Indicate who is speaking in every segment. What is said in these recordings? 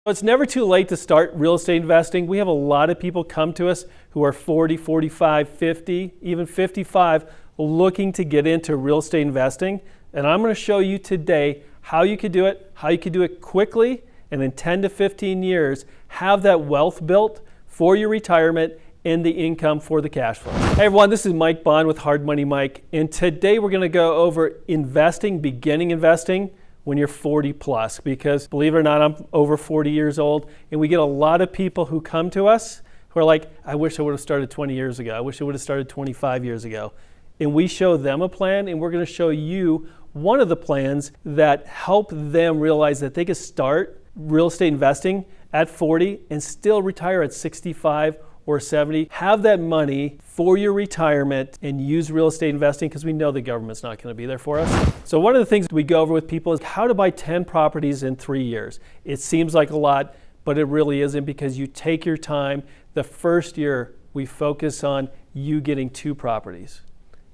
Speaker 1: It's never too late to start real estate investing. We have a lot of people come to us who are 40, 45, 50, even 55, looking to get into real estate investing. And I'm going to show you today how you could do it, how you could do it quickly, and in 10 to 15 years, have that wealth built for your retirement and the income for the cash flow. Hey everyone, this is Mike Bonn with Hard Money Mike. And today we're going to go over investing, beginning investing, when you're 40 plus, because believe it or not, I'm over 40 years old, and we get a lot of people who come to us who are like, I wish I would have started 20 years ago. I wish I would have started 25 years ago. And we show them a plan, and we're going to show you one of the plans that help them realize that they can start real estate investing at 40 and still retire at 65 or 70. Have that money for your retirement and use real estate investing, because we know the government's not going to be there for us. So one of the things we go over with people is how to buy 10 properties in 3 years. It seems like a lot, but it really isn't, because you take your time. The first year, we focus on you getting 2 properties.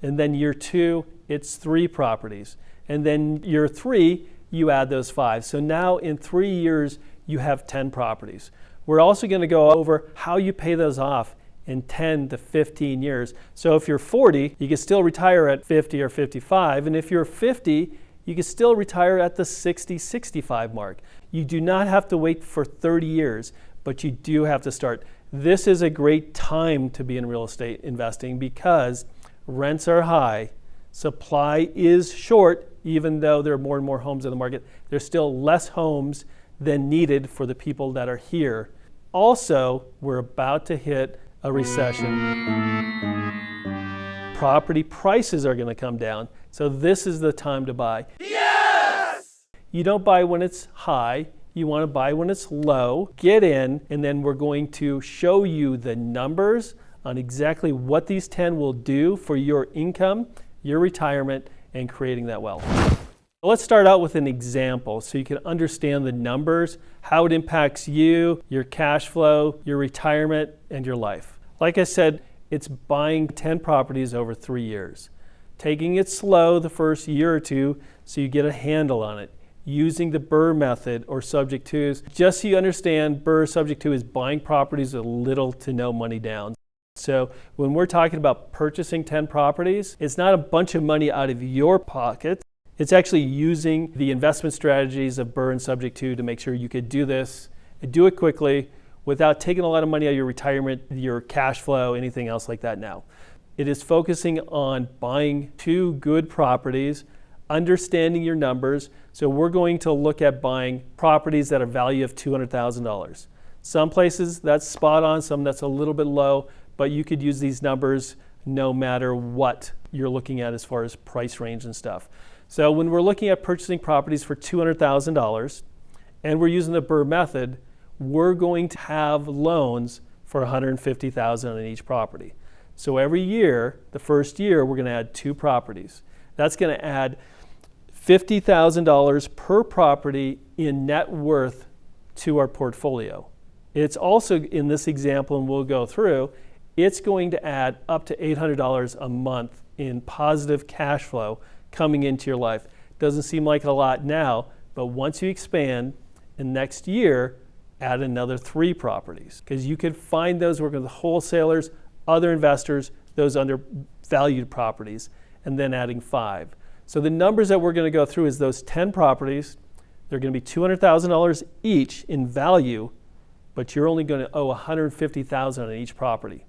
Speaker 1: And then year 2, it's 3 properties. And then year 3, you add those 5. So now in 3 years, you have 10 properties. We're also going to go over how you pay those off in 10 to 15 years. So if you're 40, you can still retire at 50 or 55. And if you're 50, you can still retire at the 60, 65 mark. You do not have to wait for 30 years, but you do have to start. This is a great time to be in real estate investing because rents are high, supply is short, even though there are more and more homes in the market. There's still less homes than needed for the people that are here. Also, we're about to hit a recession. Property prices are going to come down, so this is the time to buy. Yes! You don't buy when it's high, you want to buy when it's low. Get in, and then we're going to show you the numbers on exactly what these 10 will do for your income, your retirement, and creating that wealth. Let's start out with an example so you can understand the numbers, how it impacts you, your cash flow, your retirement, and your life. Like I said, it's buying 10 properties over 3 years. Taking it slow the first year or two so you get a handle on it. Using the BRRRR method or subject twos. Just so you understand, BRRRR subject to is buying properties with little to no money down. So when we're talking about purchasing 10 properties, it's not a bunch of money out of your pocket. It's actually using the investment strategies of BRRRR and subject to make sure you could do this and do it quickly without taking a lot of money out of your retirement, your cash flow, anything else like that now. It is focusing on buying 2 good properties, understanding your numbers. So we're going to look at buying properties that are value of $200,000. Some places that's spot on, some that's a little bit low, but you could use these numbers no matter what you're looking at as far as price range and stuff. So when we're looking at purchasing properties for $200,000 and we're using the BRRRR method, we're going to have loans for $150,000 on each property. So every year, the first year, we're going to add 2 properties. That's going to add $50,000 per property in net worth to our portfolio. It's also, in this example, and we'll go through, it's going to add up to $800 a month in positive cash flow coming into your life. Doesn't seem like a lot now, but once you expand, and next year, add another 3 properties. Because you could find those working with wholesalers, other investors, those undervalued properties, and then adding 5. So the numbers that we're going to go through is those 10 properties. They're going to be $200,000 each in value, but you're only going to owe $150,000 on each property.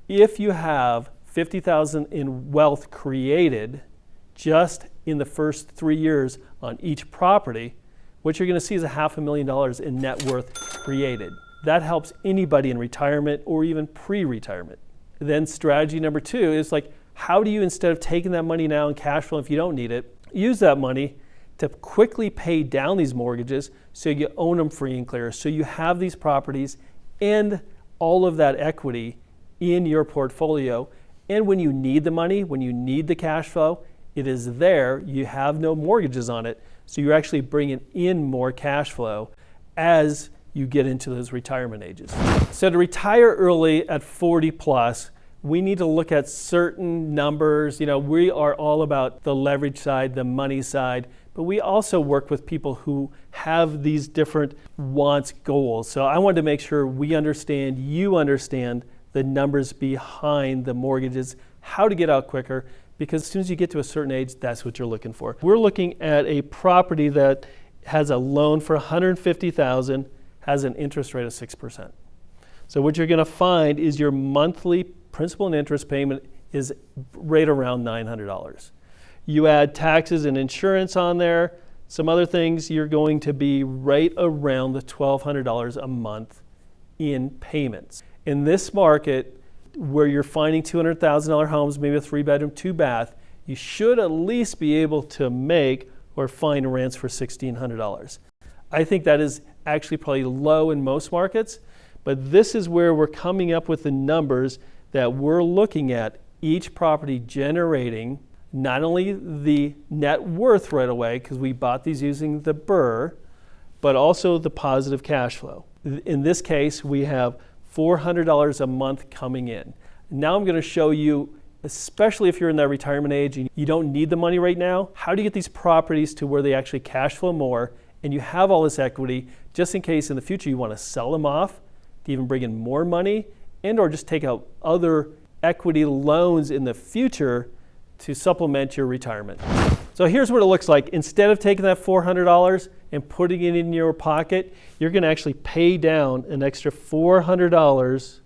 Speaker 1: If you have $50,000 in wealth created just in the first 3 years on each property, what you're going to see is $500,000 in net worth created. That helps anybody in retirement or even pre-retirement. Then strategy number 2 is like, how do you, instead of taking that money now in cash flow if you don't need it, use that money to quickly pay down these mortgages so you own them free and clear, so you have these properties and all of that equity in your portfolio. And when you need the money, when you need the cash flow, it is there. You have no mortgages on it, so you're actually bringing in more cash flow as you get into those retirement ages. So to retire early at 40 plus, we need to look at certain numbers. You know, we are all about the leverage side, the money side, but we also work with people who have these different wants, goals. So I wanted to make sure we understand, you understand the numbers behind the mortgages, how to get out quicker, because as soon as you get to a certain age, that's what you're looking for. We're looking at a property that has a loan for $150,000, has an interest rate of 6%. So what you're going to find is your monthly principal and interest payment is right around $900. You add taxes and insurance on there, some other things, you're going to be right around the $1,200 a month in payments. In this market, where you're finding $200,000 homes, maybe a 3-bedroom, 2-bath, you should at least be able to make or find rents for $1,600. I think that is actually probably low in most markets, but this is where we're coming up with the numbers that we're looking at each property generating not only the net worth right away, because we bought these using the BRRRR, but also the positive cash flow. In this case, we have $400 a month coming in. Now I'm going to show you, especially if you're in that retirement age and you don't need the money right now, how do you get these properties to where they actually cash flow more and you have all this equity just in case in the future you want to sell them off to even bring in more money and or just take out other equity loans in the future to supplement your retirement. So here's what it looks like. Instead of taking that $400 and putting it in your pocket, you're going to actually pay down an extra $400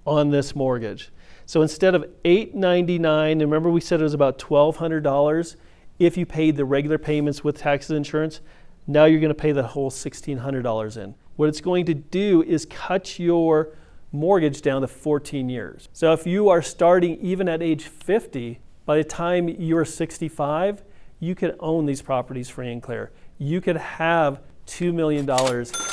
Speaker 1: on this mortgage. So instead of $899, and remember we said it was about $1,200 if you paid the regular payments with taxes and insurance, now you're going to pay the whole $1,600 in. What it's going to do is cut your mortgage down to 14 years. So if you are starting even at age 50, by the time you're 65, you could own these properties free and clear. You could have $2 million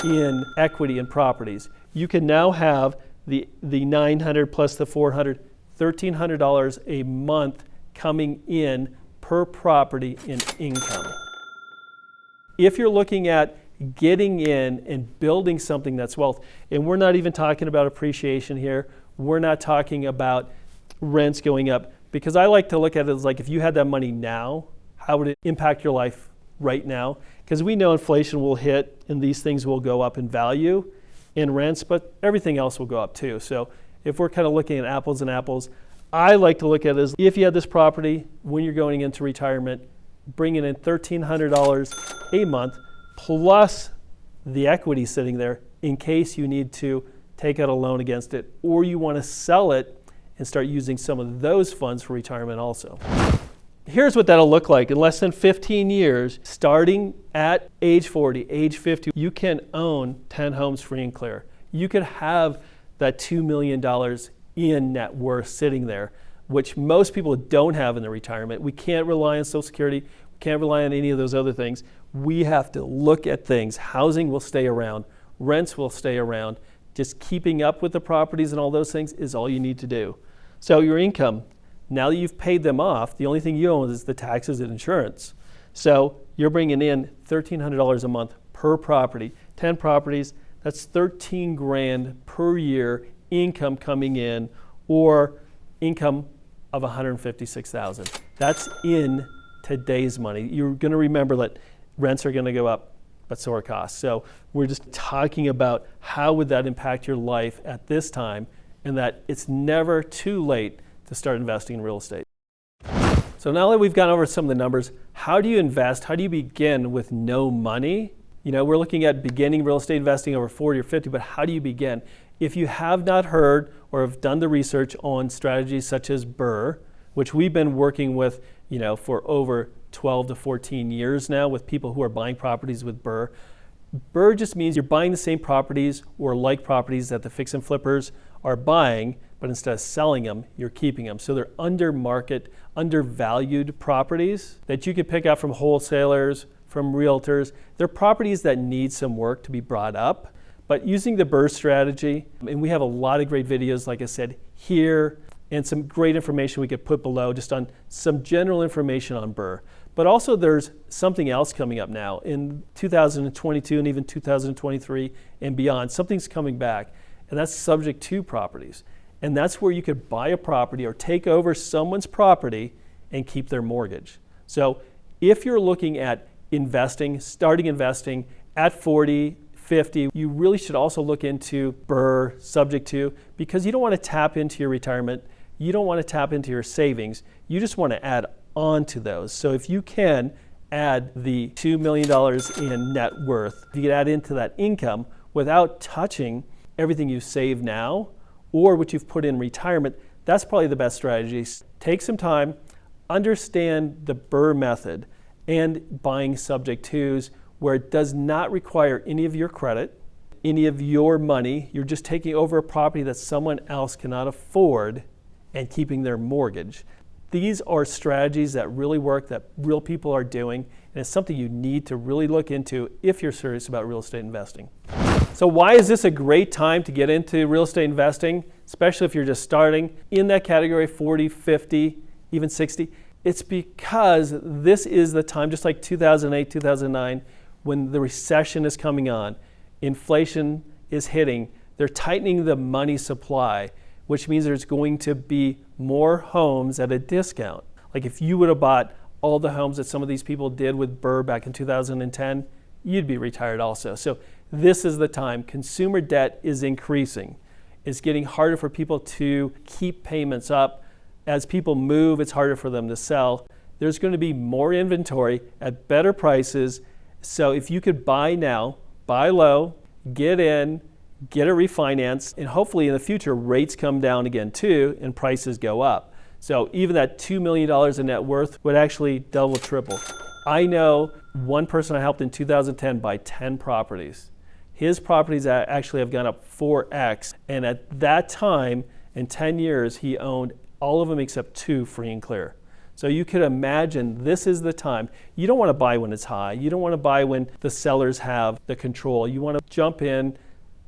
Speaker 1: in equity in properties. You can now have the $900 plus the $400, $1,300 a month coming in per property in income. If you're looking at getting in and building something that's wealth, and we're not even talking about appreciation here, we're not talking about rents going up, because I like to look at it as like if you had that money now, how would it impact your life right now? Because we know inflation will hit and these things will go up in value in rents, but everything else will go up too. So if we're kind of looking at apples and apples, I like to look at it as if you had this property when you're going into retirement, bringing in $1,300 a month plus the equity sitting there in case you need to take out a loan against it or you want to sell it and start using some of those funds for retirement also. Here's what that'll look like. In less than 15 years, starting at age 40, age 50, you can own 10 homes free and clear. You could have that $2 million in net worth sitting there, which most people don't have in their retirement. We can't rely on Social Security. We can't rely on any of those other things. We have to look at things. Housing will stay around. Rents will stay around. Just keeping up with the properties and all those things is all you need to do. So your income, now that you've paid them off, the only thing you own is the taxes and insurance. So you're bringing in $1,300 a month per property. 10 properties, that's $13,000 per year income coming in, or income of $156,000. That's in today's money. You're going to remember that rents are going to go up, but so are costs. So we're just talking about how would that impact your life at this time, and that it's never too late to start investing in real estate. So now that we've gone over some of the numbers, how do you invest? How do you begin with no money? You know, we're looking at beginning real estate investing over 40 or 50, but how do you begin? If you have not heard or have done the research on strategies such as BRRRR, which we've been working with, you know, for over 12 to 14 years now with people who are buying properties with BRRRR. BRRRR just means you're buying the same properties or like properties that the fix and flippers are buying, but instead of selling them, you're keeping them. So they're under market, undervalued properties that you could pick up from wholesalers, from realtors. They're properties that need some work to be brought up, but using the BRRRR strategy, and we have a lot of great videos, like I said, here, and some great information we could put below just on some general information on BRRRR. But also there's something else coming up now in 2022 and even 2023 and beyond. Something's coming back, and that's subject to properties. And that's where you could buy a property or take over someone's property and keep their mortgage. So if you're looking at starting investing at 40, 50. You really should also look into BRRRR subject to, because you don't want to tap into your retirement. You don't want to tap into your savings. You just want to add on to those. So if you can add the $2 million in net worth, if you can add into that income without touching everything you save now or what you've put in retirement, that's probably the best strategy. Take some time, understand the BRRRR method and buying subject twos where it does not require any of your credit, any of your money. You're just taking over a property that someone else cannot afford and keeping their mortgage. These are strategies that really work, that real people are doing, and it's something you need to really look into if you're serious about real estate investing. So why is this a great time to get into real estate investing, especially if you're just starting in that category, 40, 50, even 60? It's because this is the time, just like 2008, 2009, when the recession is coming on, inflation is hitting, they're tightening the money supply, which means there's going to be more homes at a discount. Like if you would have bought all the homes that some of these people did with BRRRR back in 2010, you'd be retired also. So this is the time. Consumer debt is increasing. It's getting harder for people to keep payments up. As people move, it's harder for them to sell. There's going to be more inventory at better prices. So if you could buy now, buy low, get in, get it refinanced, and hopefully in the future rates come down again too and prices go up. So even that $2 million in net worth would actually double, triple. I know one person I helped in 2010 buy 10 properties. His properties actually have gone up 4x, and at that time, in 10 years, he owned all of them except 2 free and clear. So you could imagine this is the time. You don't want to buy when it's high. You don't want to buy when the sellers have the control. You want to jump in,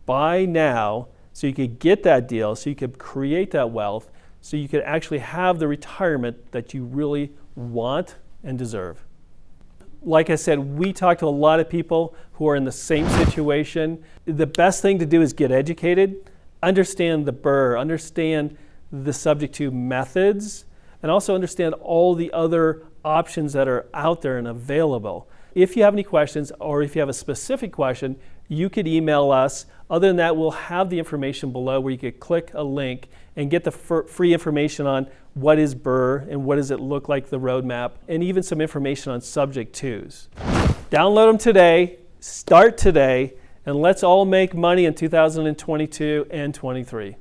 Speaker 1: buy now, so you could get that deal, so you could create that wealth, so you could actually have the retirement that you really want and deserve. Like I said, we talk to a lot of people who are in the same situation. The best thing to do is get educated, understand the BRRRR, understand the subject to methods, and also understand all the other options that are out there and available. If you have any questions or if you have a specific question, you could email us. Other than that, we'll have the information below where you could click a link and get the free information on what is BRRRR and what does it look like, the roadmap, and even some information on subject twos. Download them today, start today, and let's all make money in 2022 and 23.